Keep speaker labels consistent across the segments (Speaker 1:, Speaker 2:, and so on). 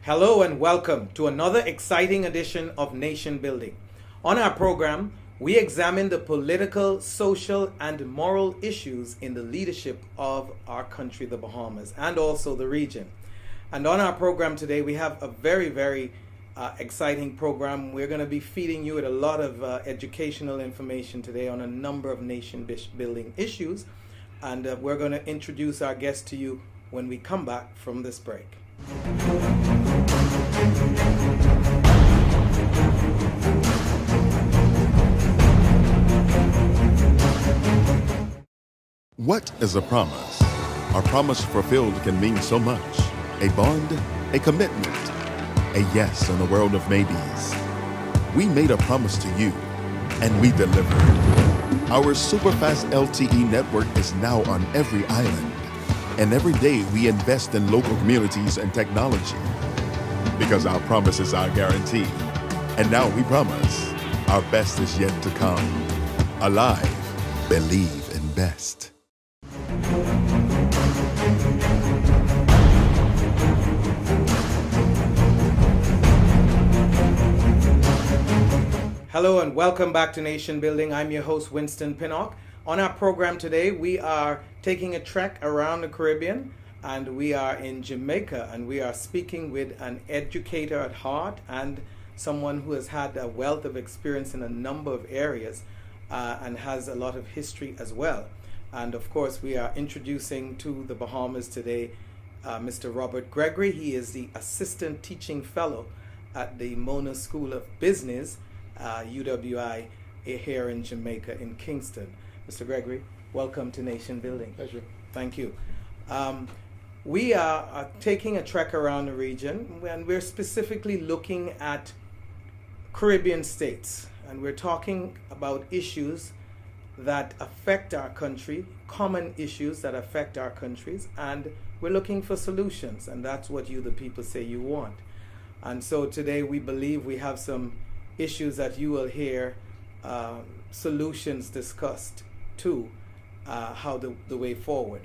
Speaker 1: Hello and welcome to another exciting edition of Nation Building. On our program, we examine the political, social, and moral issues in the leadership of our country, the Bahamas, and also the region. And on our program today, we have a very exciting program. We're going to be feeding you with a lot of educational information today on a number of nation-building issues. And we're going to introduce our guest to you when we come back from this break.
Speaker 2: What is a promise? A promise fulfilled can mean so much. A bond, a commitment, a yes in a world of maybes. We made a promise to you, and we delivered. Our superfast LTE network is now on every island, and every day we invest in local communities and technology. Because our promise is our guarantee. And now we promise, our best is yet to come. Alive, believe in best.
Speaker 1: Hello and welcome back to Nation Building. I'm your host, Winston Pinnock. On our program today, we are taking a trek around the Caribbean, and we are in Jamaica, and we are speaking with an educator at heart and someone who has had a wealth of experience in a number of areas and has a lot of history as well. And of course, we are introducing to the Bahamas today Mr. Robertgregory. He is the Assistant Teaching Fellow at the Mona School of Business, UWI, here in Jamaica, in Kingston. Mr. Gregory, welcome to Nation Building.
Speaker 3: Pleasure.
Speaker 1: Thank you. We are taking a trek around the region, and we're specifically looking at Caribbean states, and we're talking about issues that affect our country, common issues that affect our countries, and we're looking for solutions, and that's what you, the people, say you want. And so today we believe we have some issues that you will hear solutions discussed to how the way forward.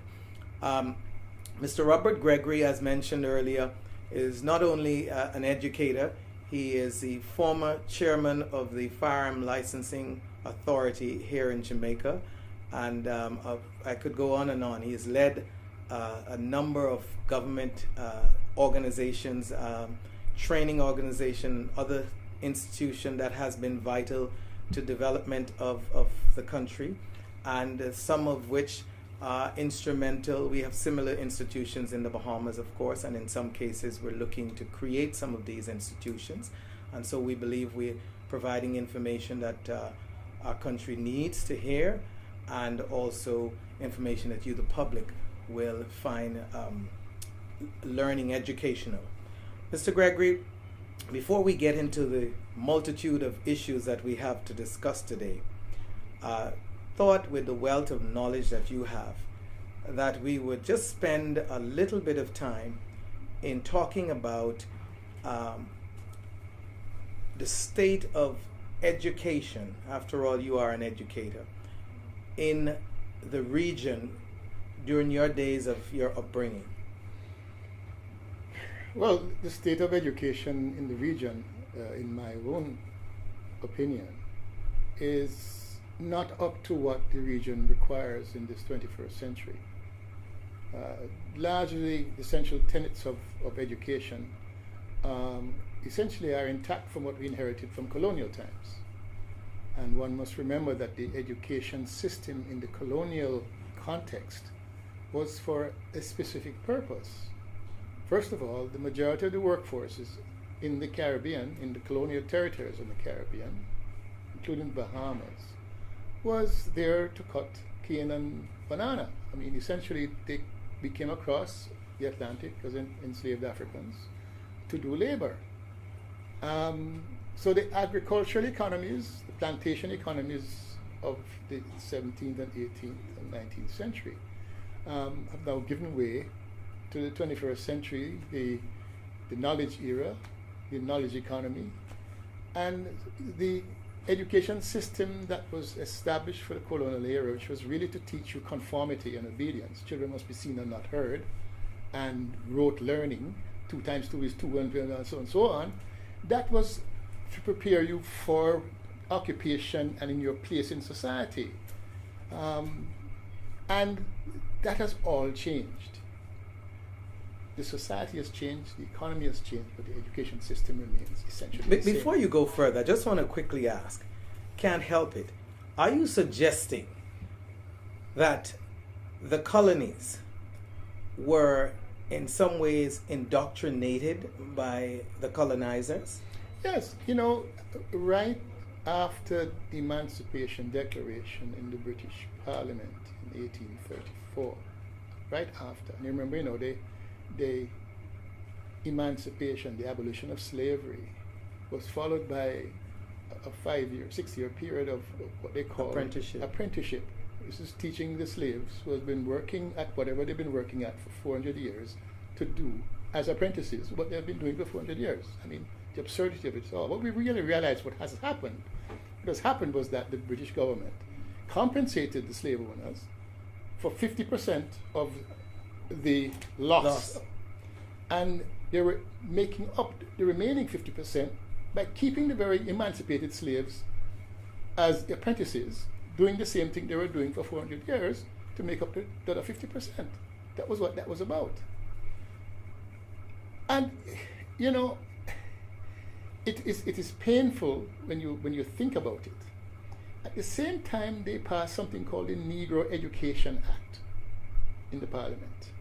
Speaker 1: Mr. Robertgregory, as mentioned earlier, is not only an educator, he is the former chairman of the Firearm Licensing Authority here in Jamaica, and I could go on and on. He has led a number of government organizations, training organization, other institution that has been vital to development of the country, and some of which are instrumental. We have similar institutions in the Bahamas, of course, and in some cases we're looking to create some of these institutions. And so we believe we're providing information that our country needs to hear, and also information that you, the public, will find learning educational. Mr. Gregory, before we get into the multitude of issues that we have to discuss today, thought with the wealth of knowledge that you have, that we would just spend a little bit of time in talking about the state of education. After all, you are an educator in the region during your days of your upbringing.
Speaker 3: Well, the state of education in the region, in my own opinion, is not up to what the region requires in this 21st century. Largely, the essential tenets of education essentially are intact from what we inherited from colonial times. And one must remember that the education system in the colonial context was for a specific purpose. First of all, the majority of the workforces in the Caribbean, in the colonial territories of the Caribbean, including Bahamas, was there to cut cane and banana. I mean, essentially, we came across the Atlantic as enslaved Africans to do labor. So the agricultural economies, the plantation economies of the 17th and 18th and 19th century have now given way to the 21st century, the knowledge era, the knowledge economy, and the education system that was established for the colonial era, which was really to teach you conformity and obedience. Children must be seen and not heard, and rote learning, 2 times 2 is 2, and so on and so on. That was to prepare you for occupation and in your place in society. And that has all changed. The society has changed, the economy has changed, but the education system remains essentially the same.
Speaker 1: Before you go further, I just want to quickly ask, can't help it, are you suggesting that the colonies were in some ways indoctrinated by the colonizers?
Speaker 3: Yes, right after the Emancipation Declaration in the British Parliament in 1834, right after, and you remember, the emancipation, the abolition of slavery, was followed by a 5-year, 6-year period of what they call apprenticeship. This is teaching the slaves who have been working at whatever they've been working at for 400 years to do as apprentices what they've been doing for 400 years. I mean, the absurdity of it all. What we really realized what has happened, was that the British government compensated the slave owners for 50% of the loss. And they were making up the remaining 50% by keeping the very emancipated slaves as apprentices, doing the same thing they were doing for 400 years to make up the other 50%. That was what that was about. And it is painful when you think about it. At the same time, they passed something called the Negro Education Act in the Parliament.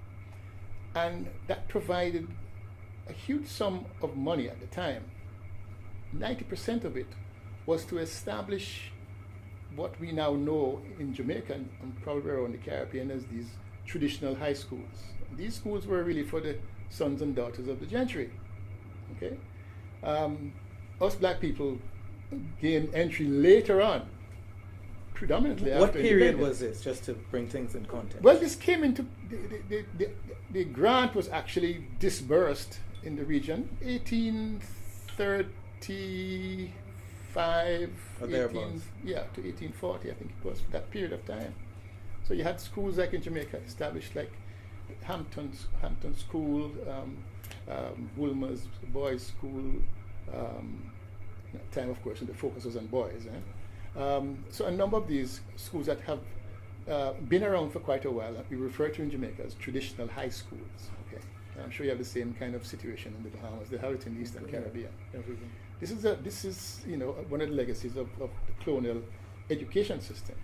Speaker 3: And that provided a huge sum of money at the time. 90% of it was to establish what we now know in Jamaica and probably around the Caribbean as these traditional high schools. These schools were really for the sons and daughters of the gentry. Okay, us black people gained entry later on, predominantly after
Speaker 1: What period
Speaker 3: independence.
Speaker 1: was this, just to bring things in context?
Speaker 3: Well, this came into the grant was actually disbursed in the region 1835
Speaker 1: Or thereabouts.
Speaker 3: to 1840, I think it was, that period of time. So you had schools like in Jamaica established, like Hampton School, Woolmer's Boys School. Time, of course, and the focus was on boys. So a number of these schools that have been around for quite a while, that we refer to in Jamaica as traditional high schools. Okay, and I'm sure you have the same kind of situation in the Bahamas. They have it in the Eastern Caribbean.
Speaker 1: Everything.
Speaker 3: This is one of the legacies of the colonial education system.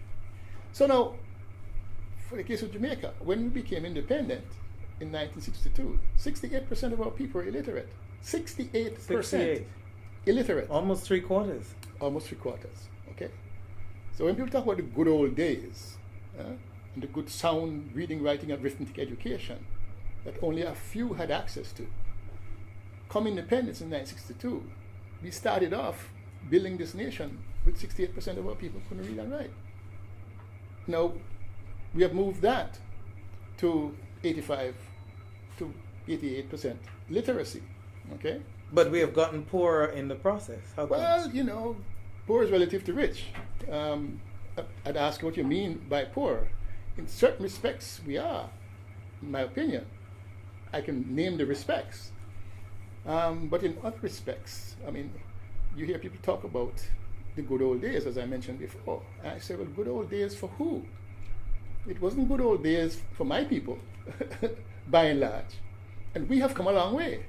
Speaker 3: So now, for the case of Jamaica, when we became independent in 1962, 68% of our people were illiterate. 68%. Illiterate.
Speaker 1: Almost three quarters.
Speaker 3: Almost 3/4. Okay. So when people talk about the good old days and the good sound reading, writing, and arithmetic education that only a few had access to, come independence in 1962, we started off building this nation with 68% of our people couldn't read and write. Now we have moved that to 85 to 88% literacy. Okay.
Speaker 1: But we have gotten poorer in the process. How come?
Speaker 3: Well, poor is relative to rich. I'd ask what you mean by poor. In certain respects, we are, in my opinion. I can name the respects. But in other respects, I mean, you hear people talk about the good old days, as I mentioned before. And I say, well, good old days for who? It wasn't good old days for my people, by and large. And we have come a long way.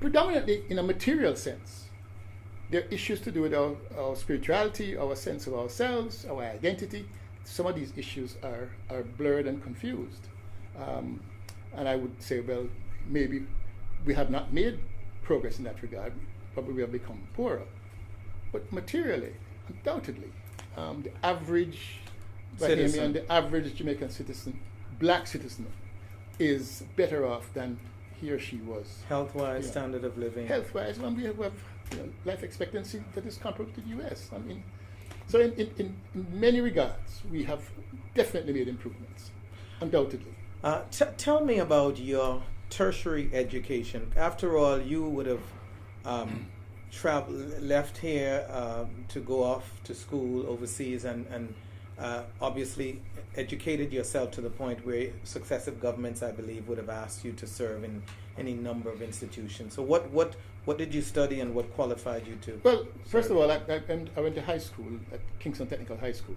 Speaker 3: Predominantly in a material sense. There are issues to do with our spirituality, our sense of ourselves, our identity. Some of these issues are blurred and confused. And I would say, well, maybe we have not made progress in that regard. Probably we have become poorer. But materially, undoubtedly, the average Bahamian, the average Jamaican citizen, black citizen, is better off than he or she was.
Speaker 1: Health-wise, standard of living.
Speaker 3: Health-wise, we have life expectancy that is comparable to the U.S. I mean, so in many regards, we have definitely made improvements, undoubtedly.
Speaker 1: Tell me about your tertiary education. After all, you would have left here to go off to school overseas and obviously educated yourself to the point where successive governments, I believe, would have asked you to serve in any number of institutions. So what did you study and what qualified you to?
Speaker 3: Well, first of all, I went to high school at Kingston Technical High School.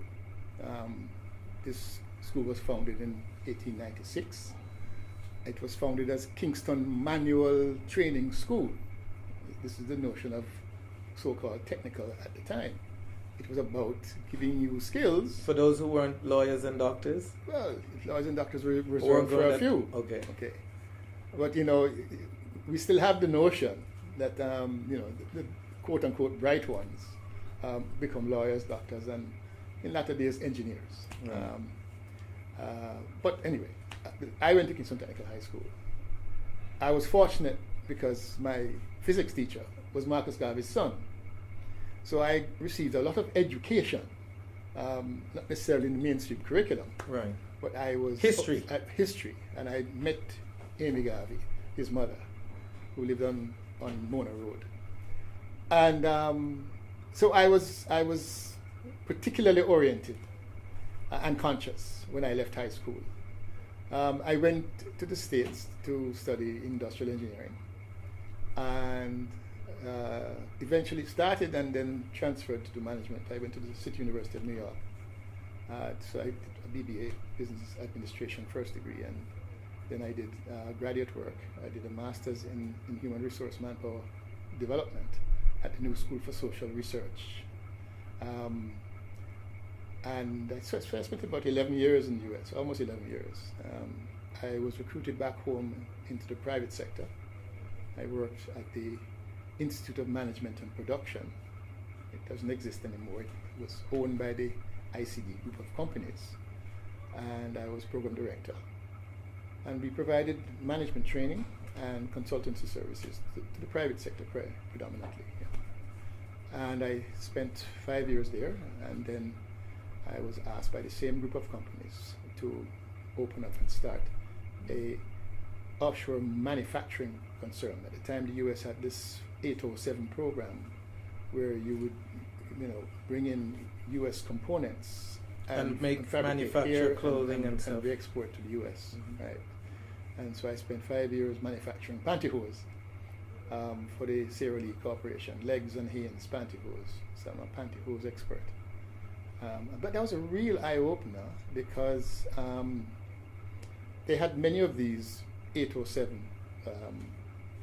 Speaker 3: This school was founded in 1896. It was founded as Kingston Manual Training School. This is the notion of so-called technical at the time. It was about giving you skills.
Speaker 1: For those who weren't lawyers and doctors?
Speaker 3: Well, lawyers and doctors were reserved for a few.
Speaker 1: Okay.
Speaker 3: But, we still have the notion that, the quote-unquote bright ones become lawyers, doctors, and in latter days, engineers.
Speaker 1: Right.
Speaker 3: But anyway, I went to Kingston Technical High School. I was fortunate because my physics teacher was Marcus Garvey's son. So I received a lot of education, not necessarily in the mainstream curriculum.
Speaker 1: Right.
Speaker 3: But I was
Speaker 1: history,
Speaker 3: and I met Amy Garvey, his mother, who lived on Mona Road, and so I was particularly oriented and conscious when I left high school. I went to the States to study industrial engineering, and eventually started and then transferred to management. I went to the City University of New York. So I did a BBA, Business Administration, first degree, and then I did graduate work. I did a master's in Human Resource Manpower Development at the New School for Social Research. And I spent about 11 years in the US, almost 11 years. I was recruited back home into the private sector. I worked at the Institute of Management and Production. It doesn't exist anymore. It was owned by the ICD group of companies. And I was program director. And we provided management training and consultancy services to the private sector predominantly. Yeah. And I spent 5 years there, and then I was asked by the same group of companies to open up and start a offshore manufacturing concern. At the time, the US had this 807 program where you would, bring in US components
Speaker 1: and manufacture clothing and stuff.
Speaker 3: And we export to the US, right? And so I spent 5 years manufacturing pantyhose for the Sierra Leone Corporation, Legs and Hanes pantyhose. So I'm a pantyhose expert. But that was a real eye-opener because they had many of these 807,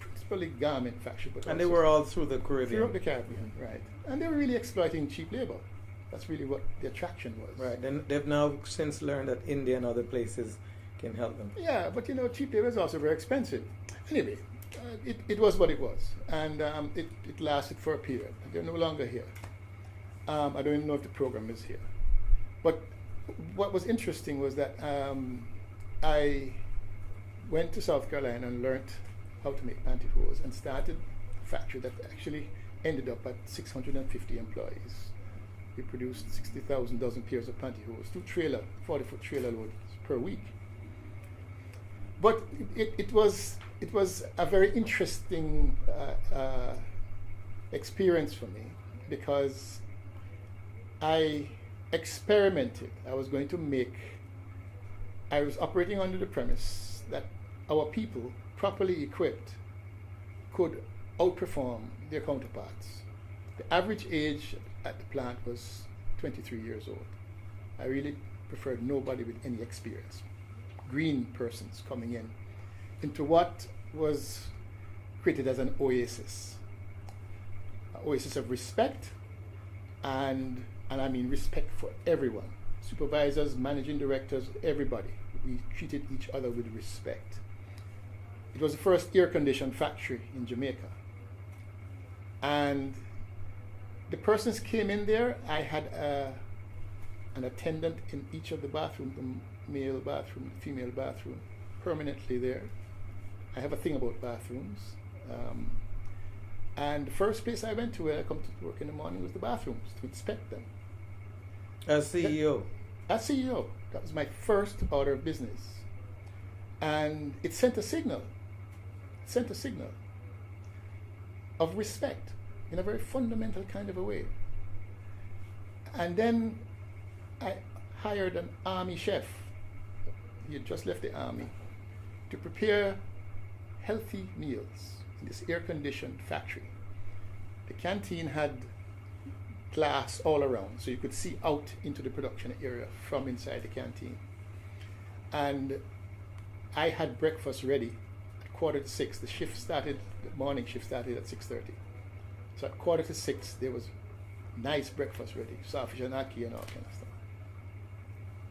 Speaker 3: principally garment factory.
Speaker 1: And they were all through the Caribbean.
Speaker 3: Throughout the Caribbean, right. And they were really exploiting cheap labor. That's really what the attraction was.
Speaker 1: Right, and they've now since learned that India and other places can help them.
Speaker 3: Yeah, but cheap labor is also very expensive. Anyway, it was what it was. And it lasted for a period. They're no longer here. I don't even know if the program is here. But what was interesting was that I went to South Carolina and learned how to make pantyhose and started a factory that actually ended up at 650 employees. We produced 60,000 dozen pairs of pantyhose, 40-foot trailer loads per week. But it was a very interesting experience for me because I experimented. I was operating under the premise that our people, properly equipped, could outperform their counterparts. The average age at the plant was 23 years old. I really preferred nobody with any experience. Green persons coming into what was created as an oasis of respect, and I mean respect for everyone, supervisors, managing directors, everybody. We treated each other with respect. It was the first air-conditioned factory in Jamaica, and the persons came in there. I had an attendant in each of the bathrooms, the male bathroom, the female bathroom, permanently there. I have a thing about bathrooms. And the first place I went to when I come to work in the morning was the bathrooms, to inspect them.
Speaker 1: As CEO?
Speaker 3: As CEO. That was my first order of business. And it sent a signal of respect. in a very fundamental kind of a way. And then I hired an army chef. He had just left the army to prepare healthy meals in this air-conditioned factory. The canteen had glass all around, so you could see out into the production area from inside the canteen. And I had breakfast ready at 5:45. The morning shift started at 6:30. So at 5:45, there was nice breakfast ready, sausage and ackee and all kind of stuff.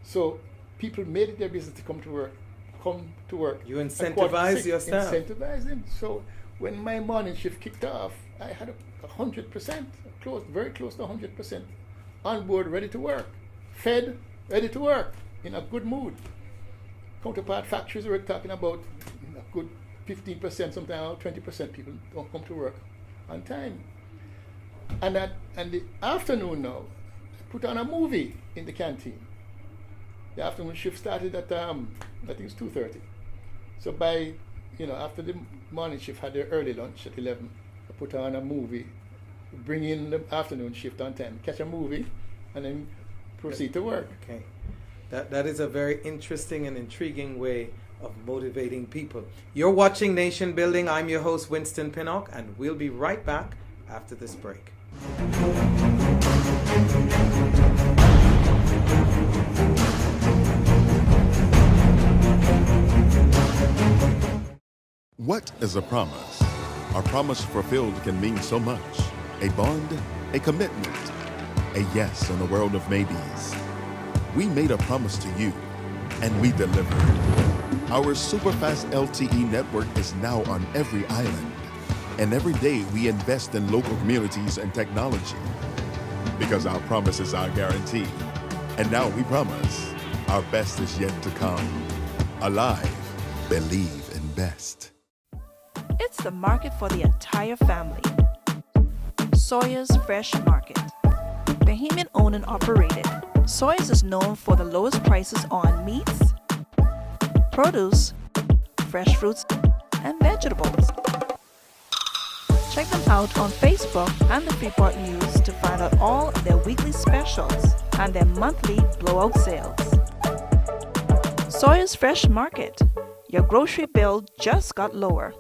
Speaker 3: So people made it their business to come to work.
Speaker 1: You incentivize your staff.
Speaker 3: Incentivize them. So when my morning shift kicked off, I had 100%, very close to 100% on board, ready to work, fed, ready to work, in a good mood. Counterpart factories, we're talking about a good 15%, sometimes 20% people don't come to work on time. And the afternoon now, I put on a movie in the canteen. The afternoon shift started at I think it's 2:30. So by after the morning shift had their early lunch at 11, I put on a movie, bring in the afternoon shift on time, catch a movie, and then proceed to work.
Speaker 1: Okay, that is a very interesting and intriguing way of motivating people. You're watching Nation Building. I'm your host, Winston Pinnock, and we'll be right back after this break.
Speaker 2: What is a promise? A promise fulfilled can mean so much. A bond, a commitment, a yes in a world of maybes. We made a promise to you, and we delivered. Our superfast LTE network is now on every island. And every day we invest in local communities and technology. Because our promise is our guarantee. And now we promise our best is yet to come. Alive, believe in best.
Speaker 4: It's the market for the entire family. Sawyer's Fresh Market. Bahamian owned and operated, Sawyer's is known for the lowest prices on meats, produce, fresh fruits, and vegetables. Check them out on Facebook and the Freeport News to find out all of their weekly specials and their monthly blowout sales. Sawyer's Fresh Market. Your grocery bill just got lower.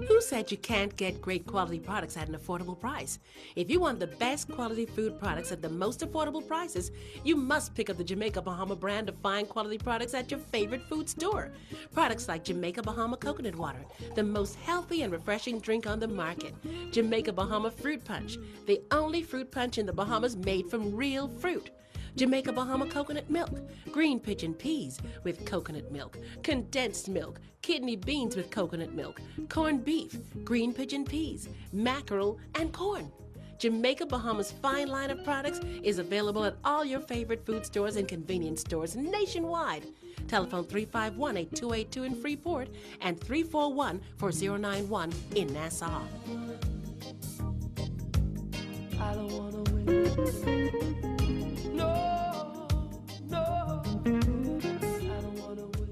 Speaker 5: Who said you can't get great quality products at an affordable price? If you want the best quality food products at the most affordable prices, you must pick up the Jamaica Bahama brand of fine quality products at your favorite food store. Products like Jamaica Bahama Coconut Water, the most healthy and refreshing drink on the market. Jamaica Bahama Fruit Punch, the only fruit punch in the Bahamas made from real fruit. Jamaica Bahama Coconut Milk, green pigeon peas with coconut milk, condensed milk, kidney beans with coconut milk, corned beef, green pigeon peas, mackerel, and corn. Jamaica Bahama's fine line of products is available at all your favorite food stores and convenience stores nationwide. Telephone 351-8282 in Freeport and 341-4091 in Nassau. I don't wanna win. No, no, I don't wanna win.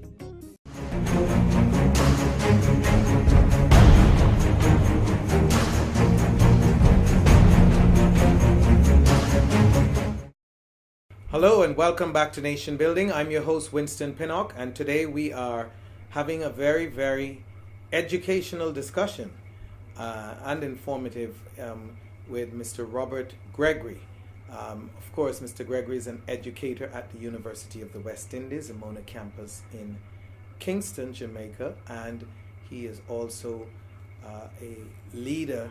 Speaker 1: Hello and welcome back to Nation Building. I'm your host, Winston Pinnock, and today we are having a very, very educational discussion and informative with Mr. Robertgregory. Of course, Mr. Gregory is an educator at the University of the West Indies, the Mona campus in Kingston, Jamaica, and he is also a leader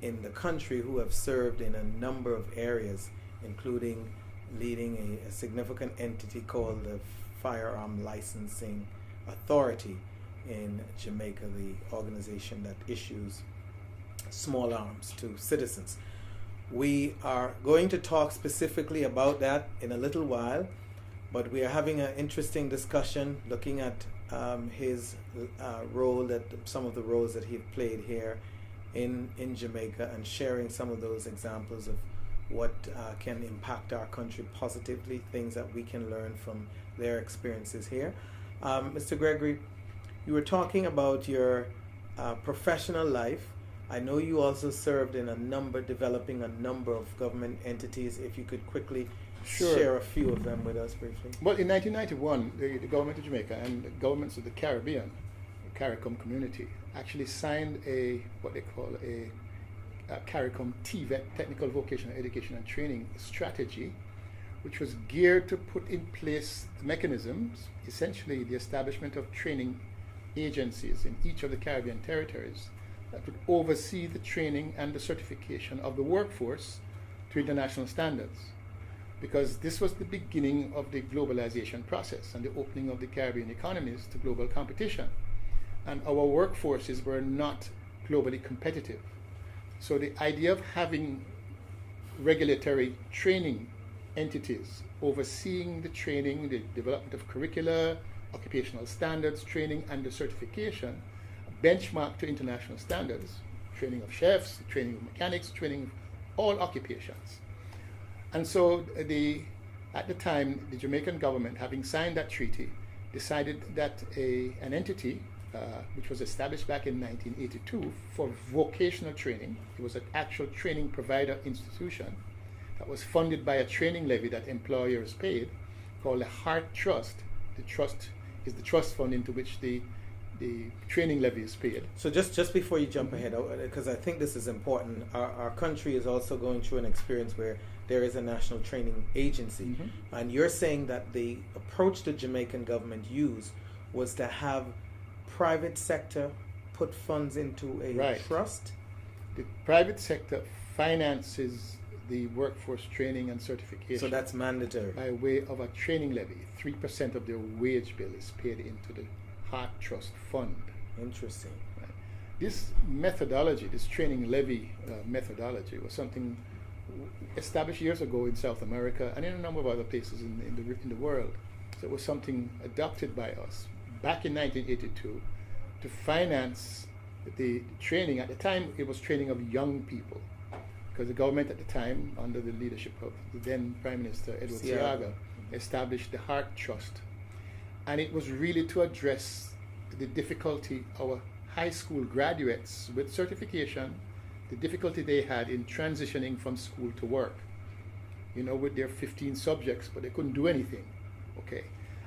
Speaker 1: in the country who have served in a number of areas, including leading a significant entity called the Firearm Licensing Authority in Jamaica, the organization that issues small arms to citizens. We are going to talk specifically about that in a little while, but we are having an interesting discussion looking at his role, some of the roles that he played here in Jamaica, and sharing some of those examples of what can impact our country positively, things that we can learn from their experiences here. Mr. Gregory, you were talking about your professional life. I know you also served in developing a number of government entities. If you could quickly share a few of them with us briefly.
Speaker 3: Well, in 1991, the government of Jamaica and the governments of the Caribbean, the CARICOM community, actually signed what they call a CARICOM TVET, Technical Vocational Education and Training Strategy, which was geared to put in place mechanisms, essentially the establishment of training agencies in each of the Caribbean territories that would oversee the training and the certification of the workforce to international standards. Because this was the beginning of the globalization process and the opening of the Caribbean economies to global competition. And our workforces were not globally competitive. So the idea of having regulatory training entities overseeing the training, the development of curricula, occupational standards, training, and the certification, benchmarked to international standards, training of chefs, training of mechanics, training of all occupations. And so at the time, the Jamaican government, having signed that treaty, decided that an entity, which was established back in 1982 for vocational training, it was an actual training provider institution that was funded by a training levy that employers paid, called the Heart Trust. The trust is the trust fund into which the training levy is paid.
Speaker 1: So just before you jump ahead, because I think this is important, our country is also going through an experience where there is a national training agency. And you're saying that the approach the Jamaican government used was to have private sector put funds into a trust?
Speaker 3: The private sector finances the workforce training and certification.
Speaker 1: So that's mandatory.
Speaker 3: By way of a training levy. 3% of their wage bill is paid into the Heart Trust Fund.
Speaker 1: Interesting.
Speaker 3: Right. This methodology, this training levy methodology, was something established years ago in South America and in a number of other places in the world. So it was something adopted by us back in 1982 to finance the training. At the time, it was training of young people, because the government at the time, under the leadership of the then Prime Minister Edward Seaga, established the Heart Trust. And it was really to address the difficulty our high school graduates with certification, the difficulty they had in transitioning from school to work, with their 15 subjects, but they couldn't do anything, okay?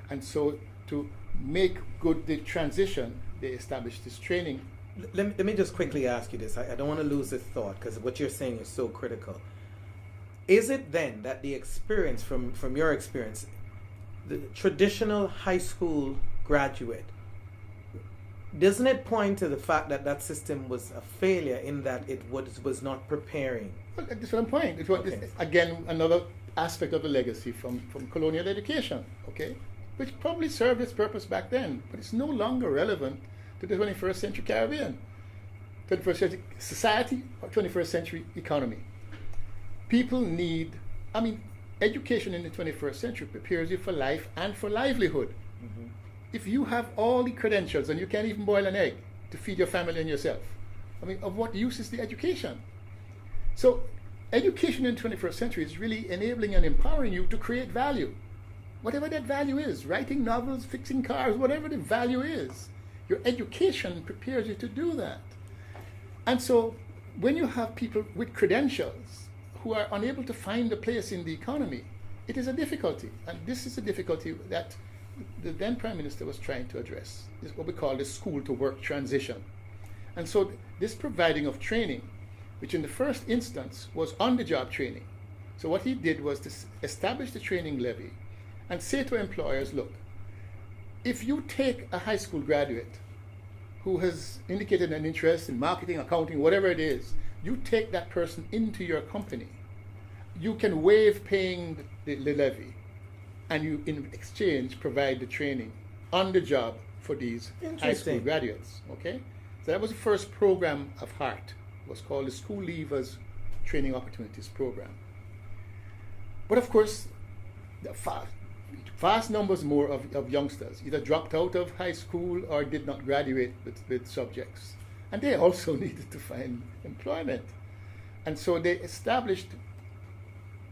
Speaker 3: And so to make good the transition, they established this training.
Speaker 1: Let me just quickly ask you this. I don't want to lose this thought, because what you're saying is so critical. Is it then that the experience, from your experience, the traditional high school graduate, doesn't it point to the fact that that system was a failure in that it was not preparing?
Speaker 3: Well, that's what I'm pointing. It's again, another aspect of the legacy from colonial education, okay? Which probably served its purpose back then, but it's no longer relevant to the 21st century Caribbean, 21st century society, or 21st century economy. People need, education in the 21st century prepares you for life and for livelihood. If you have all the credentials and you can't even boil an egg to feed your family and yourself, of what use is the education? So education in the 21st century is really enabling and empowering you to create value. Whatever that value is, writing novels, fixing cars, whatever the value is, your education prepares you to do that. And so when you have people with credentials who are unable to find a place in the economy, it is a difficulty. And this is a difficulty that the then Prime Minister was trying to address. This is what we call the school to work transition. And so this providing of training, which in the first instance was on-the-job training. So what he did was to establish the training levy and say to employers, look, if you take a high school graduate who has indicated an interest in marketing, accounting, whatever it is, you take that person into your company. You can waive paying the levy, and you, in exchange, provide the training on the job for these high school graduates. Okay, so that was the first program of Heart. It was called the School Leavers Training Opportunities Program. But of course, the vast numbers more of youngsters either dropped out of high school or did not graduate with subjects, and they also needed to find employment. And so they established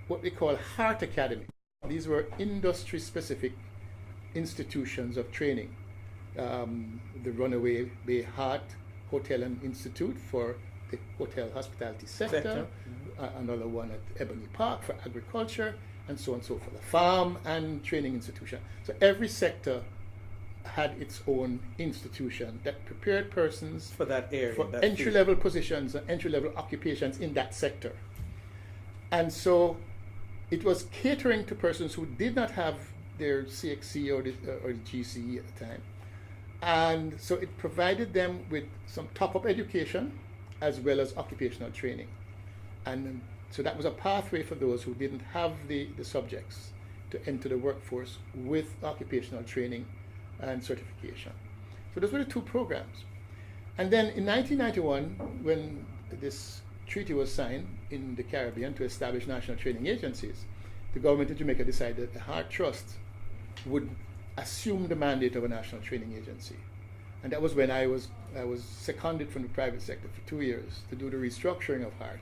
Speaker 3: what they call Heart Academy. These were industry-specific institutions of training. The Runaway Bay Heart Hotel and Institute for the hotel hospitality sector, another one at Ebony Park for agriculture, and so on and so forth, a farm and training institution. So every sector had its own institution that prepared persons
Speaker 1: for that area,
Speaker 3: for
Speaker 1: that
Speaker 3: entry-level positions and entry-level occupations in that sector. And so it was catering to persons who did not have their CXC or the GCE at the time. And so it provided them with some top-up education as well as occupational training. And so that was a pathway for those who didn't have the subjects to enter the workforce with occupational training and certification. So those were the two programs. And then in 1991, when this treaty was signed in the Caribbean to establish national training agencies, the government of Jamaica decided that the Heart Trust would assume the mandate of a national training agency. And that was when I was seconded from the private sector for 2 years to do the restructuring of Heart,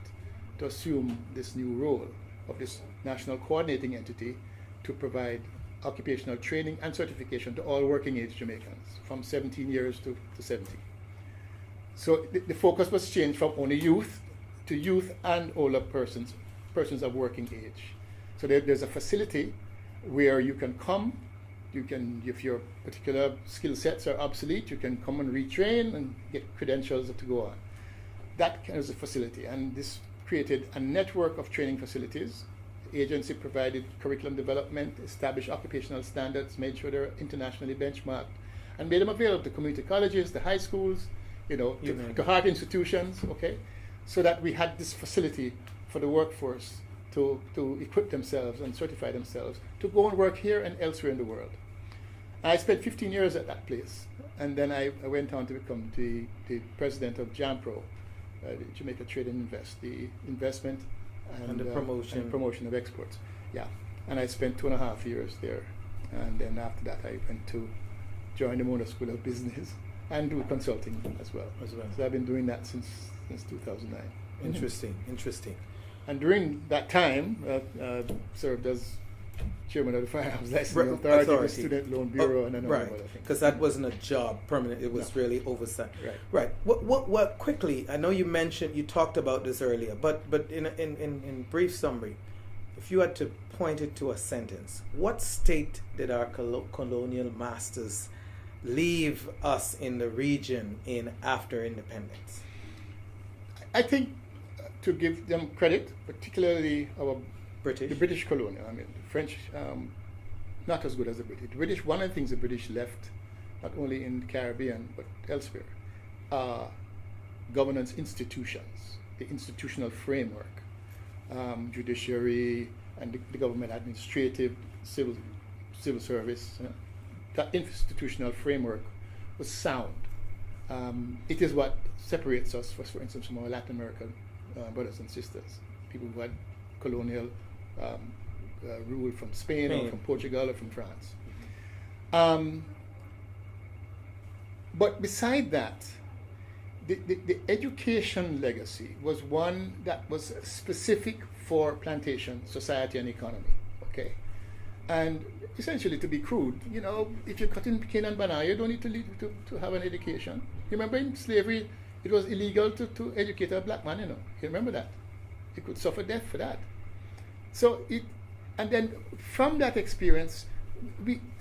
Speaker 3: to assume this new role of this national coordinating entity to provide occupational training and certification to all working age Jamaicans from 17 years to 70. So the focus was changed from only youth to youth and older persons of working age. So there's a facility where you can come, if your particular skill sets are obsolete, you can come and retrain and get credentials to go on. That is a facility, and this created a network of training facilities. The agency provided curriculum development, established occupational standards, made sure they're internationally benchmarked, and made them available to community colleges, to high schools, to Heart institutions, okay? So that we had this facility for the workforce to equip themselves and certify themselves to go and work here and elsewhere in the world. I spent 15 years at that place, and then I went on to become the president of JAMPRO, the Jamaica Trade and Invest, the investment and the promotion of exports. Yeah, and I spent 2.5 years there, and then after that I went to join the Mona School of Business and do consulting as well. So I've been doing that since 2009.
Speaker 1: Interesting.
Speaker 3: And during that time, served as chairman of the Firearms Licensing Authority, the Student Loan Bureau, and another other things.
Speaker 1: Because that wasn't a job permanent; it was really oversight. Right. What? Quickly, I know you talked about this earlier, but in brief summary, if you had to point it to a sentence, what state did our colonial masters leave us in the region in after independence?
Speaker 3: I think to give them credit, particularly the British colonial. I mean, the French, not as good as the British. The British, one of the things the British left, not only in the Caribbean but elsewhere, governance institutions, the institutional framework, judiciary and the government administrative, civil service. That institutional framework was sound. It is what separates us, for instance, from our Latin American brothers and sisters, people who had colonial rule from Spain or from Portugal or from France. But beside that, the education legacy was one that was specific for plantation society and economy, okay? And essentially, to be crude, if you're cutting cane and banana, you don't need to have an education. You remember in slavery, it was illegal to educate a black man, You remember that? You could suffer death for that. And then from that experience,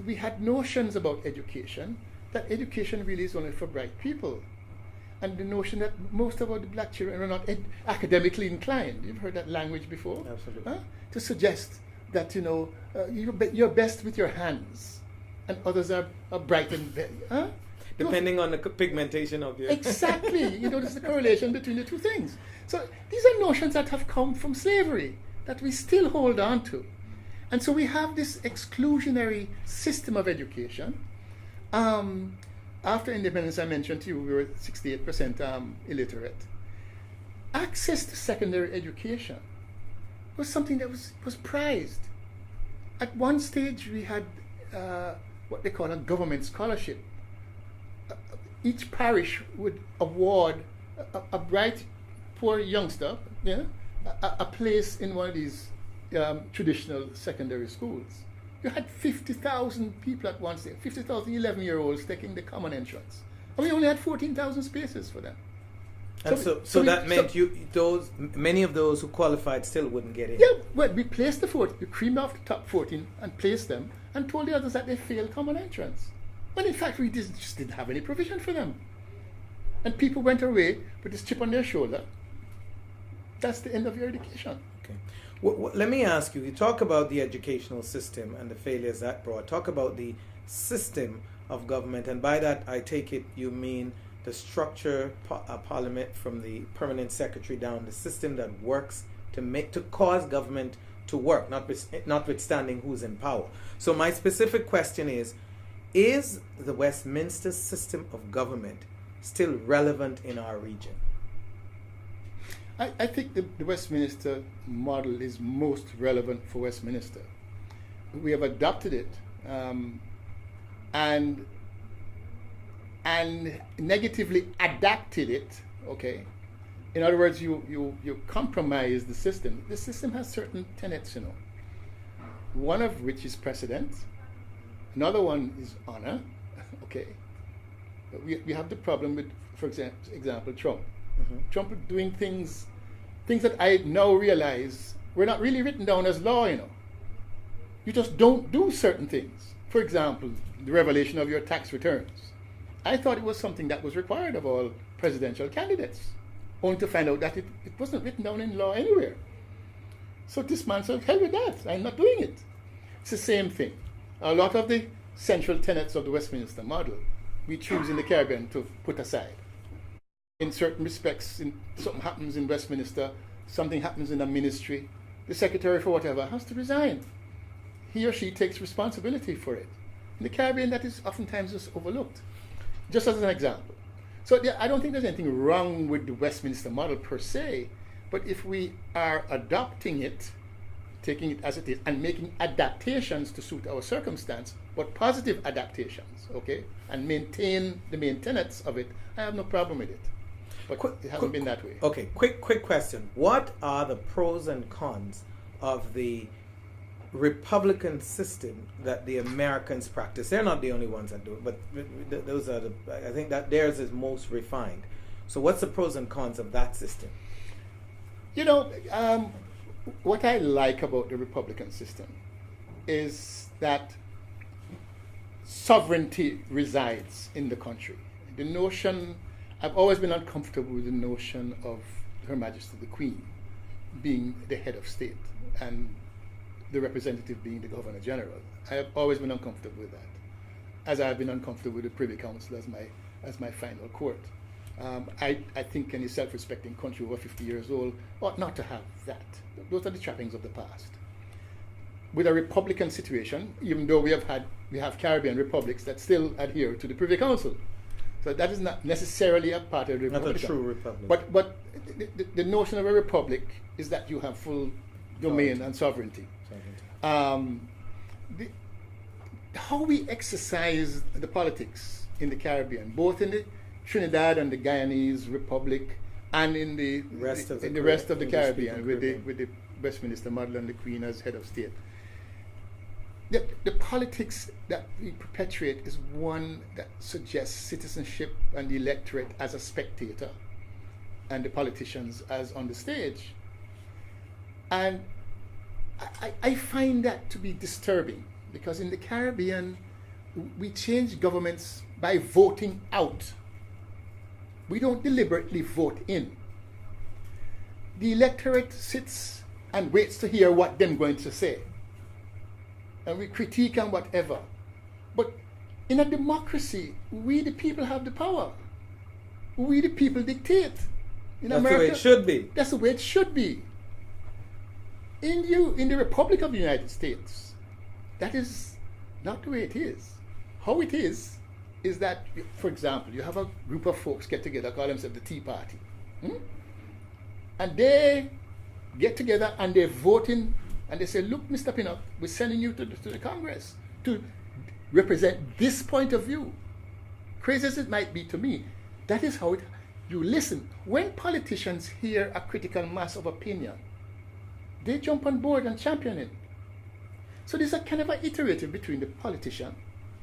Speaker 3: we had notions about education, that education really is only for bright people. And the notion that most of the black children are not academically inclined. You've heard that language before?
Speaker 1: Absolutely.
Speaker 3: To suggest that, you're best with your hands, and others are bright and very.
Speaker 1: Depending on the pigmentation of your...
Speaker 3: Exactly. There's the correlation between the two things. So these are notions that have come from slavery that we still hold on to. And so we have this exclusionary system of education. After independence, I mentioned to you, we were 68% illiterate. Access to secondary education was something that was prized. At one stage, we had what they call a government scholarship. Each parish would award a bright, poor youngster a place in one of these traditional secondary schools. You had 50,000 people at once there, 50,000 11-year-olds taking the common entrance And we only had 14,000 spaces for them.
Speaker 1: And so that meant many of those who qualified still wouldn't get in.
Speaker 3: Yeah, well, we placed the 14, we creamed off the top 14 and placed them and told the others that they failed common entrance. When in fact we just didn't have any provision for them. And people went away with this chip on their shoulder. That's the end of your education.
Speaker 1: Okay. Well, let me ask you, you talk about the educational system and the failures that brought. Talk about the system of government, and by that I take it you mean the structure, parliament from the permanent secretary down, the system that works to cause government to work, notwithstanding who's in power. So my specific question is the Westminster system of government still relevant in our region?
Speaker 3: I think the Westminster model is most relevant for Westminster. We have adopted it and negatively adapted it, okay? In other words, you compromise the system. The system has certain tenets, you know. One of which is precedent. Another one is honor, okay? But we have the problem with, for example, Trump. Mm-hmm. Trump doing things that I now realize were not really written down as law, you know. You just don't do certain things. For example, the revelation of your tax returns. I thought it was something that was required of all presidential candidates, only to find out that it wasn't written down in law anywhere. So this man said, hell with that, I'm not doing it. It's the same thing. A lot of the central tenets of the Westminster model, we choose in the Caribbean to put aside. In certain respects, something happens in Westminster, something happens in a ministry, the secretary for whatever has to resign. He or she takes responsibility for it. In the Caribbean, that is oftentimes just overlooked. Just as an example. So I don't think there's anything wrong with the Westminster model per se, but if we are adopting it, taking it as it is, and making adaptations to suit our circumstance, but positive adaptations, okay, and maintain the main tenets of it, I have no problem with it. But it hasn't been that way.
Speaker 1: Okay, quick question. What are the pros and cons of the Republican system that the Americans practice? They're not the only ones that do it, but those are I think that theirs is most refined. So what's the pros and cons of that system?
Speaker 3: You know, what I like about the Republican system is that sovereignty resides in the country. The notion, I've always been uncomfortable with the notion of Her Majesty the Queen being the head of state and the representative being the Governor General. I have always been uncomfortable with that, as I have been uncomfortable with the Privy Council as my final court. I think any self-respecting country over 50 years old ought not to have that. Those are the trappings of the past. With a Republican situation, even though we have Caribbean republics that still adhere to the Privy Council. So that is not necessarily a part of the Republic.
Speaker 1: Not a true republic.
Speaker 3: But the notion of a republic is that you have full domain and sovereignty. How we exercise the politics in the Caribbean, both in the Trinidad and the Guyanese Republic, and in the rest of the Caribbean, with the Westminster model and the Queen as head of state. The politics that we perpetuate is one that suggests citizenship and the electorate as a spectator, and the politicians as on the stage. And I find that to be disturbing, because in the Caribbean, we change governments by voting out. We don't deliberately vote in. The electorate sits and waits to hear what they're going to say. And we critique and whatever. But in a democracy, we the people have the power. We the people dictate. In America,
Speaker 1: the way it should be.
Speaker 3: That's the way it should be. In the Republic of the United States, that is not the way it is. How it is that, for example, you have a group of folks get together, call themselves the Tea Party. And they get together and they're voting, and they say, look, Mr. Pinnock, we're sending you to the Congress to represent this point of view. Crazy as it might be to me, that is how you listen. When politicians hear a critical mass of opinion, they jump on board and champion it. So there's a kind of an iterative between the politician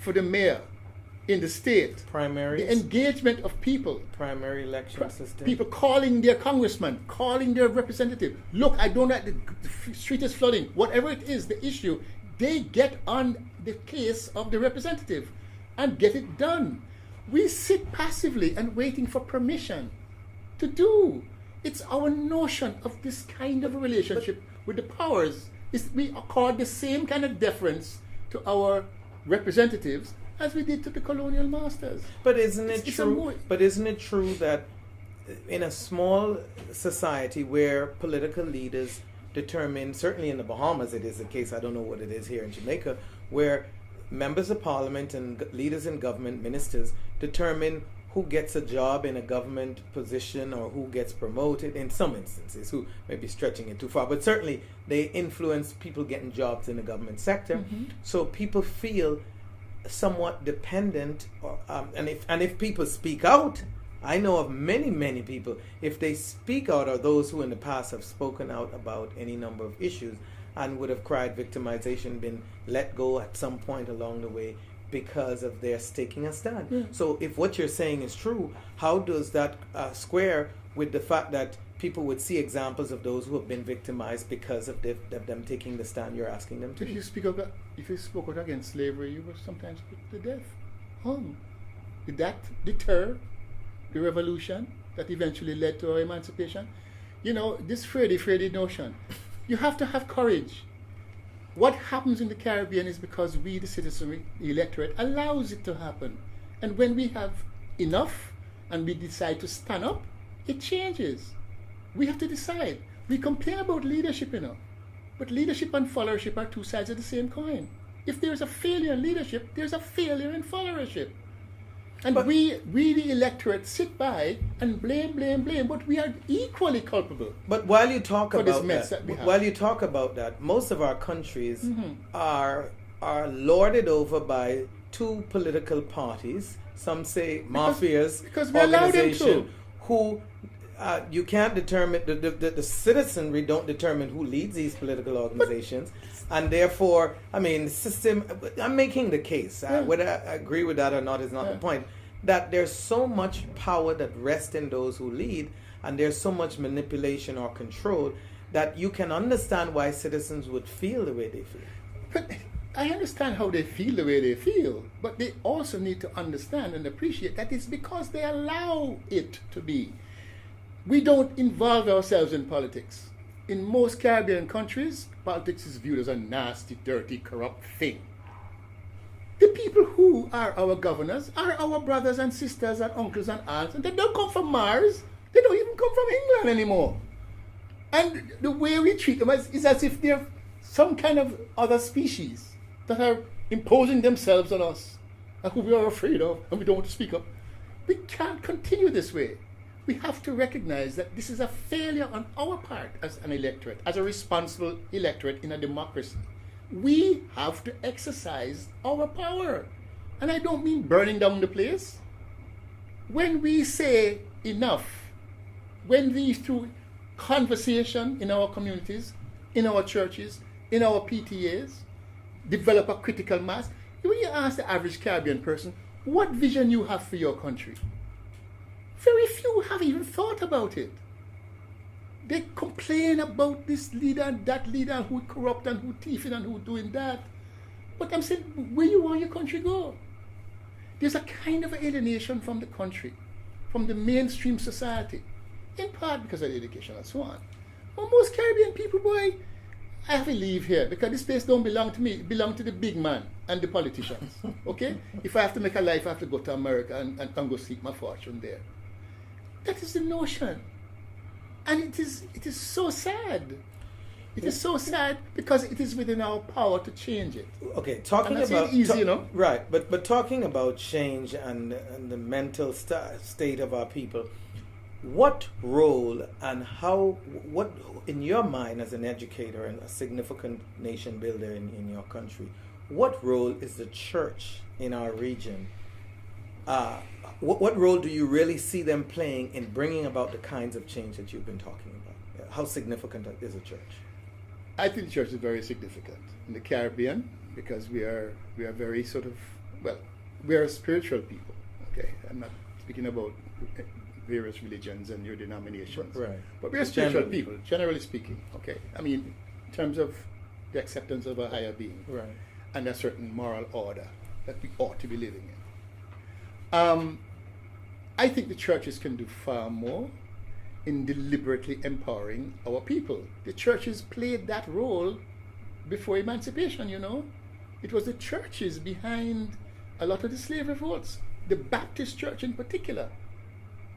Speaker 3: for the mayor in the state.
Speaker 1: Primaries.
Speaker 3: The engagement of people.
Speaker 1: Primary election system.
Speaker 3: People calling their congressman, calling their representative. Look, I don't like the street is flooding. Whatever it is, the issue, they get on the case of the representative and get it done. We sit passively and waiting for permission to do. It's our notion of this kind of a relationship with the powers. We accord the same kind of deference to our representatives as we did to the colonial masters.
Speaker 1: But isn't it true? But isn't it true that in a small society where political leaders determine, certainly in the Bahamas it is the case, I don't know what it is here in Jamaica, where members of parliament and leaders in government, ministers, determine who gets a job in a government position or who gets promoted in some instances, who may be stretching it too far, but certainly they influence people getting jobs in the government sector. Mm-hmm. So people feel somewhat dependent, and if people speak out, I know of many people, if they speak out, or those who in the past have spoken out about any number of issues and would have cried victimization, been let go at some point along the way because of their taking a stand. Mm. So if what you're saying is true, how does that square with the fact that people would see examples of those who have been victimized because of them taking the stand you're asking them to?
Speaker 3: If you spoke out against slavery, you were sometimes put to death. Did that deter the revolution that eventually led to our emancipation? This Freddy notion. You have to have courage. What happens in the Caribbean is because we, the citizenry, the electorate, allows it to happen. And when we have enough and we decide to stand up, it changes. We have to decide. We complain about leadership, but leadership and followership are two sides of the same coin. If there's a failure in leadership, there's a failure in followership. And we, the electorate, sit by and blame, but we are equally culpable.
Speaker 1: But while you talk about that, most of our countries are lorded over by two political parties. Some say mafias,
Speaker 3: because we allow them to.
Speaker 1: Who you can't determine. The citizenry don't determine who leads these political organizations. And therefore, the system, I'm making the case, whether I agree with that or not is not the point, that there's so much power that rests in those who lead, and there's so much manipulation or control that you can understand why citizens would feel the way they feel.
Speaker 3: But I understand how they feel the way they feel, but they also need to understand and appreciate that it's because they allow it to be. We don't involve ourselves in politics. In most Caribbean countries, politics is viewed as a nasty, dirty, corrupt thing. The people who are our governors are our brothers and sisters and uncles and aunts, and they don't come from Mars. They don't even come from England anymore. And the way we treat them is as if they're some kind of other species that are imposing themselves on us and who we are afraid of and we don't want to speak up. We can't continue this way. We have to recognize that this is a failure on our part as an electorate, as a responsible electorate in a democracy. We have to exercise our power. And I don't mean burning down the place. When we say enough, when we, through conversation in our communities, in our churches, in our PTAs, develop a critical mass, when you ask the average Caribbean person, what vision you have for your country? Very few have even thought about it. They complain about this leader and that leader, who corrupt and who thieving and who doing that. But I'm saying, where you want your country go? There's a kind of alienation from the country, from the mainstream society, in part because of education and so on. But most Caribbean people, boy, I have to leave here because this place don't belong to me. It belongs to the big man and the politicians. Okay? If I have to make a life, I have to go to America and go seek my fortune there. That is the notion. And it is so sad. It is so sad because it is within our power to change it.
Speaker 1: Okay, talking about
Speaker 3: easy,
Speaker 1: right, but talking about change and the mental state of our people, what role and what in your mind as an educator and a significant nation builder in your country, what role is the church in our region? What role do you really see them playing in bringing about the kinds of change that you've been talking about? How significant is the church?
Speaker 3: I think the church is very significant in the Caribbean because we are very sort of, we are spiritual people. Okay, I'm not speaking about various religions and your denominations,
Speaker 1: right?
Speaker 3: But we are spiritual people, generally speaking. Okay, I mean, in terms of the acceptance of a higher being,
Speaker 1: right,
Speaker 3: and a certain moral order that we ought to be living in. I think the churches can do far more in deliberately empowering our people. The churches played that role before emancipation, you know. It was the churches behind a lot of the slave revolts, the Baptist church in particular,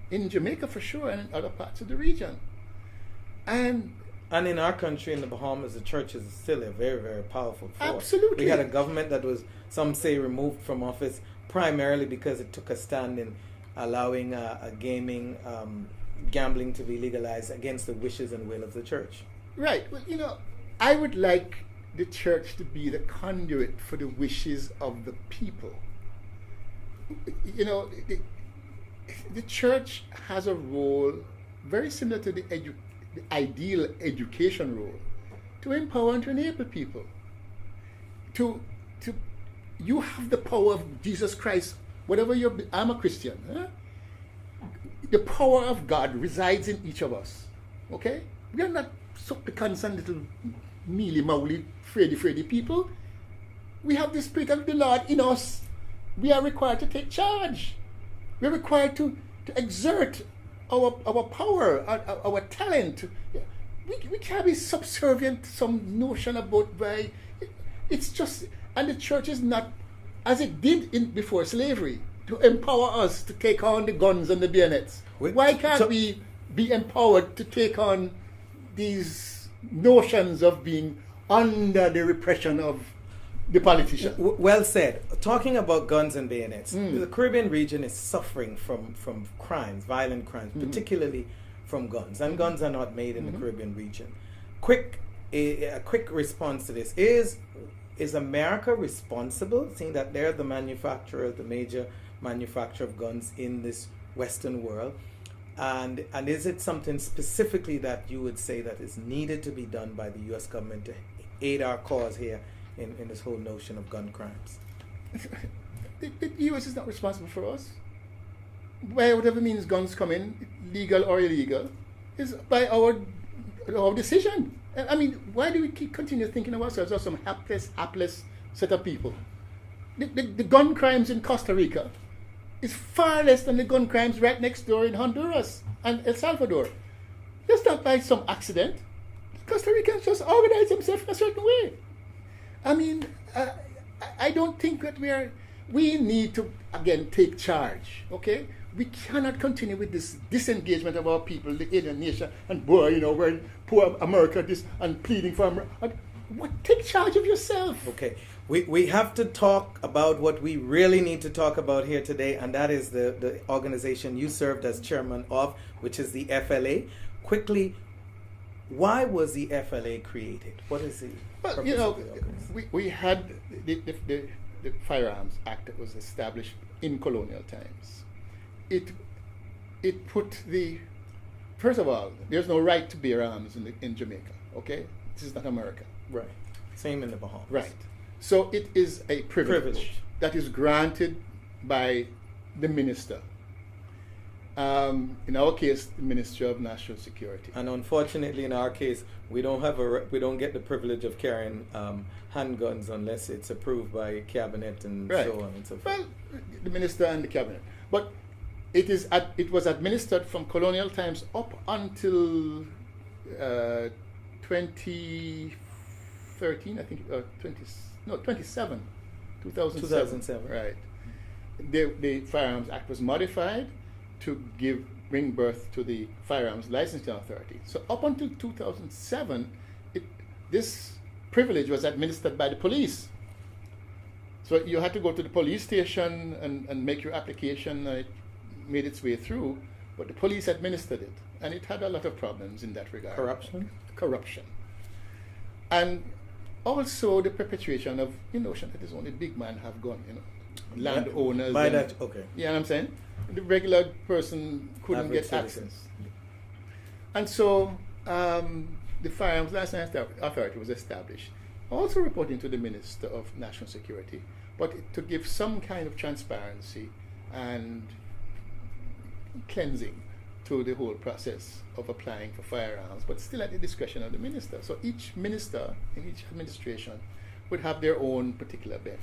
Speaker 3: in Jamaica for sure, and in other parts of the region. And
Speaker 1: in our country, in the Bahamas, the church is still a very, very powerful force.
Speaker 3: Absolutely.
Speaker 1: We had a government that was, some say, removed from office primarily because it took a stand in allowing gambling to be legalized against the wishes and will of the church.
Speaker 3: Right. Well, you know, I would like the church to be the conduit for the wishes of the people. You know, the church has a role very similar to the ideal education role, to empower and to enable people. You have the power of Jesus Christ. Whatever I'm a Christian. Huh? The power of God resides in each of us. Okay? We are not supplicants and little mealy-mouly, fraidy people. We have the Spirit of the Lord in us. We are required to take charge. We are required to exert our power, our talent. We can't be subservient to some notion about why. It's just, and the church is not, as it did before slavery, to empower us to take on the guns and the bayonets. Why can't we be empowered to take on these notions of being under the repression of the politician?
Speaker 1: Well said. Talking about guns and bayonets, the Caribbean region is suffering from crimes, violent crimes, particularly from guns. And guns are not made in the Caribbean region. A quick response to this is America responsible, seeing that they're the major manufacturer of guns in this Western world? And is it something specifically that you would say that is needed to be done by the U.S. government to aid our cause here in this whole notion of gun crimes?
Speaker 3: The U.S. is not responsible for us. By whatever means guns come in, legal or illegal, is by our decision. I mean, why do we continue thinking of ourselves as some hapless set of people? The gun crimes in Costa Rica is far less than the gun crimes right next door in Honduras and El Salvador. That's not by some accident. Costa Ricans just organize themselves in a certain way. I mean, I don't think that we need to, again, take charge, okay? We cannot continue with this disengagement of our people, the alien nation, and boy, you know, we're poor America, this, and pleading for America. Take charge of yourself.
Speaker 1: Okay. We have to talk about what we really need to talk about here today, and that is the organization you served as chairman of, which is the FLA. Quickly, why was the FLA created? What is the purpose
Speaker 3: you know,
Speaker 1: of the organization?
Speaker 3: we had the Firearms Act that was established in colonial times. It put first of all, there's no right to bear arms in Jamaica, okay? This is not America.
Speaker 1: Right. Same in the Bahamas.
Speaker 3: Right. So it is a privilege that is granted by the minister. In our case, the Ministry of National Security.
Speaker 1: And unfortunately, in our case, we don't get the privilege of carrying handguns unless it's approved by cabinet and
Speaker 3: right.
Speaker 1: so on and so forth.
Speaker 3: Well, the minister and the cabinet, but it was administered from colonial times up until 2013, I think, 2007. Right. The Firearms Act was modified to bring birth to the Firearms Licensing Authority. So up until 2007, this privilege was administered by the police. So you had to go to the police station and make your application. It made its way through, but the police administered it, and it had a lot of problems in that regard. Corruption. And also the perpetuation of the notion that it's only big man have gun, you know, landowners.
Speaker 1: By that, okay.
Speaker 3: You know what I'm saying? The regular person couldn't get access. And so the Firearms Licensing Authority was established also reporting to the Minister of National Security, but to give some kind of transparency and cleansing to the whole process of applying for firearms, but still at the discretion of the minister. So each minister in each administration would have their own particular bent.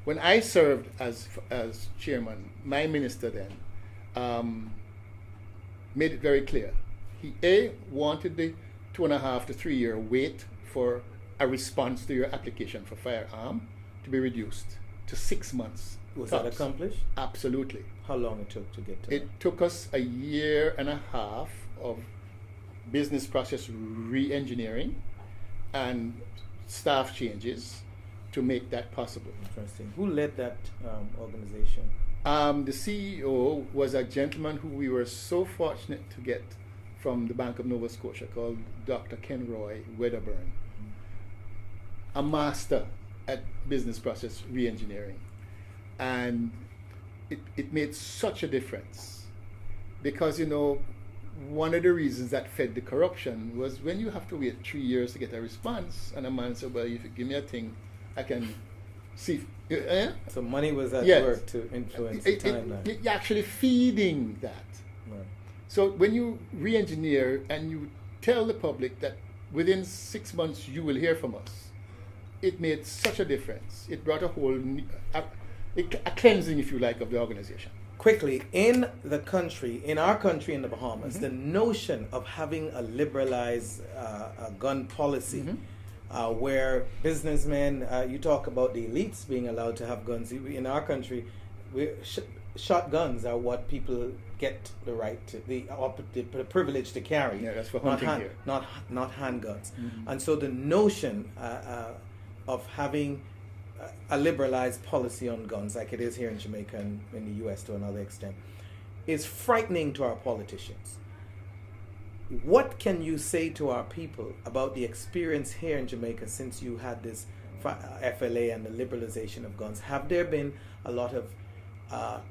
Speaker 3: When I served as chairman, my minister then made it very clear. He wanted the 2.5 to 3 year wait for a response to your application for firearm to be reduced to 6 months.
Speaker 1: Was
Speaker 3: tops.
Speaker 1: that accomplished?
Speaker 3: Absolutely.
Speaker 1: How long it took to get to that?
Speaker 3: It took us 1.5 years of business process re-engineering and staff changes to make that possible.
Speaker 1: Interesting. Who led that organization?
Speaker 3: The CEO was a gentleman who we were so fortunate to get from the Bank of Nova Scotia called Dr. Kenroy Wedderburn, a master at business process re-engineering. And it made such a difference because, you know, one of the reasons that fed the corruption was when you have to wait 3 years to get a response, and a man said, well, if you give me a thing, I can see.
Speaker 1: So money was at
Speaker 3: Yes.
Speaker 1: work to influence the timeline.
Speaker 3: You're actually feeding that.
Speaker 1: Right.
Speaker 3: So when you re-engineer and you tell the public that within 6 months you will hear from us, it made such a difference. It brought a whole, a cleansing, if you like, of the organization.
Speaker 1: Quickly, in our country in the Bahamas, the notion of having a liberalized gun policy, where businessmen, you talk about the elites being allowed to have guns. In our country, shotguns are what people get the right to, the privilege to carry.
Speaker 3: Yeah, that's for hunting here.
Speaker 1: Not handguns. And so the notion of having a liberalized policy on guns, like it is here in Jamaica and in the US to another extent, is frightening to our politicians. What can you say to our people about the experience here in Jamaica since you had this FLA and the liberalization of guns? Have there been a lot of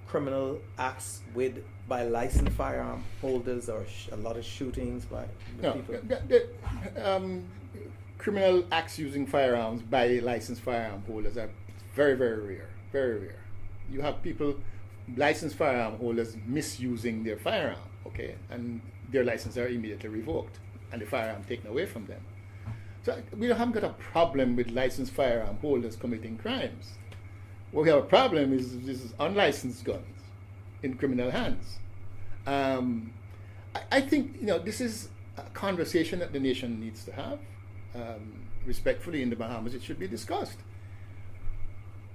Speaker 1: criminal acts by licensed firearm holders, or a lot of shootings by people?
Speaker 3: Criminal acts using firearms by licensed firearm holders are very, very rare. Very rare. You have people, licensed firearm holders, misusing their firearm, okay, and their licenses are immediately revoked and the firearm taken away from them. So we haven't got a problem with licensed firearm holders committing crimes. What we have a problem is unlicensed guns in criminal hands. I think, you know, this is a conversation that the nation needs to have. Respectfully, in the Bahamas, it should be discussed.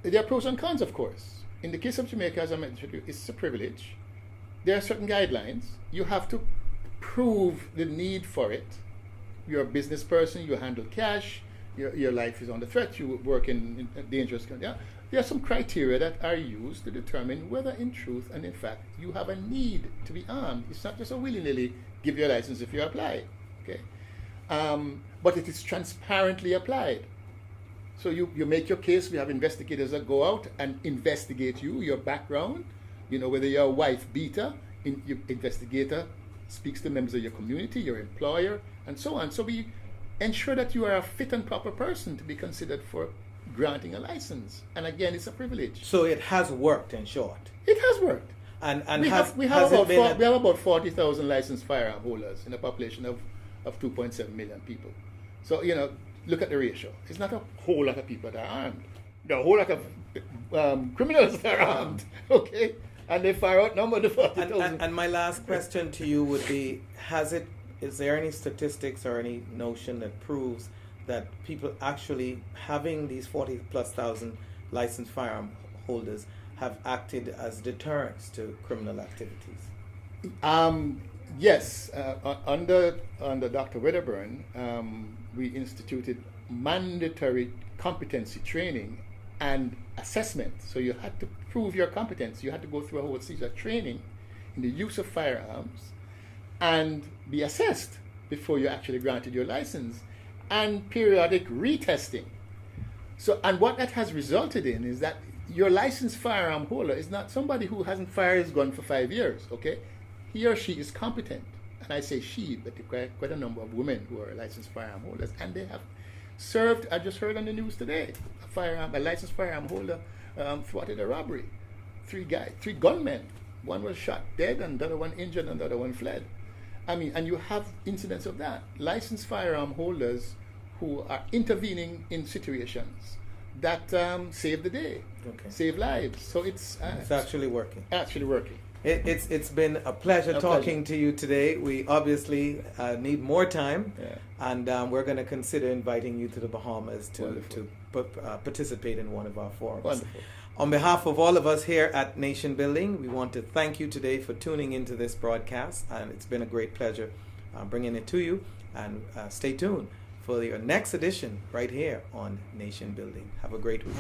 Speaker 3: There are pros and cons, of course. In the case of Jamaica, as I mentioned, it's a privilege. There are certain guidelines. You have to prove the need for it. You're a business person, you handle cash, your life is under threat, you work in dangerous conditions. There are some criteria that are used to determine whether in truth and in fact you have a need to be armed. It's not just a willy-nilly give your license if you apply. Okay? But it is transparently applied. So you make your case, we have investigators that go out and investigate you, your background, you know, whether you're a wife beater, your investigator speaks to members of your community, your employer, and so on. So we ensure that you are a fit and proper person to be considered for granting a license. And again, it's a privilege.
Speaker 1: So it has worked, in short.
Speaker 3: It has worked.
Speaker 1: And
Speaker 3: we have about 40,000 licensed firearm holders in a population of 2.7 million people. So, you know, look at the ratio. It's not a whole lot of people that are armed. There are a whole lot of criminals that are armed, okay? And they fire outnumber the 40,000.
Speaker 1: And my last question to you would be, is there any statistics or any notion that proves that people actually having these 40,000+ licensed firearm holders have acted as deterrents to criminal activities?
Speaker 3: Yes, under Dr. Wedderburn, we instituted mandatory competency training and assessment. So you had to prove your competence. You had to go through a whole series of training in the use of firearms and be assessed before you actually granted your license, and periodic retesting. So, and what that has resulted in is that your licensed firearm holder is not somebody who hasn't fired his gun for 5 years, okay? He or she is competent. And I say she, but quite a number of women who are licensed firearm holders, and they have served, I just heard on the news today, a licensed firearm holder thwarted a robbery. 3 gunmen. One was shot dead, and the other one injured, and the other one fled. I mean, and you have incidents of that. Licensed firearm holders who are intervening in situations that save the day, save lives. So it's
Speaker 1: actually working.
Speaker 3: Actually working.
Speaker 1: It's been a pleasure talking to you today. We obviously need more time, and we're going to consider inviting you to the Bahamas to participate in one of our forums.
Speaker 3: Wonderful.
Speaker 1: On behalf of all of us here at Nationbuilding, we want to thank you today for tuning into this broadcast, and it's been a great pleasure bringing it to you. And stay tuned for your next edition right here on Nationbuilding. Have a great week.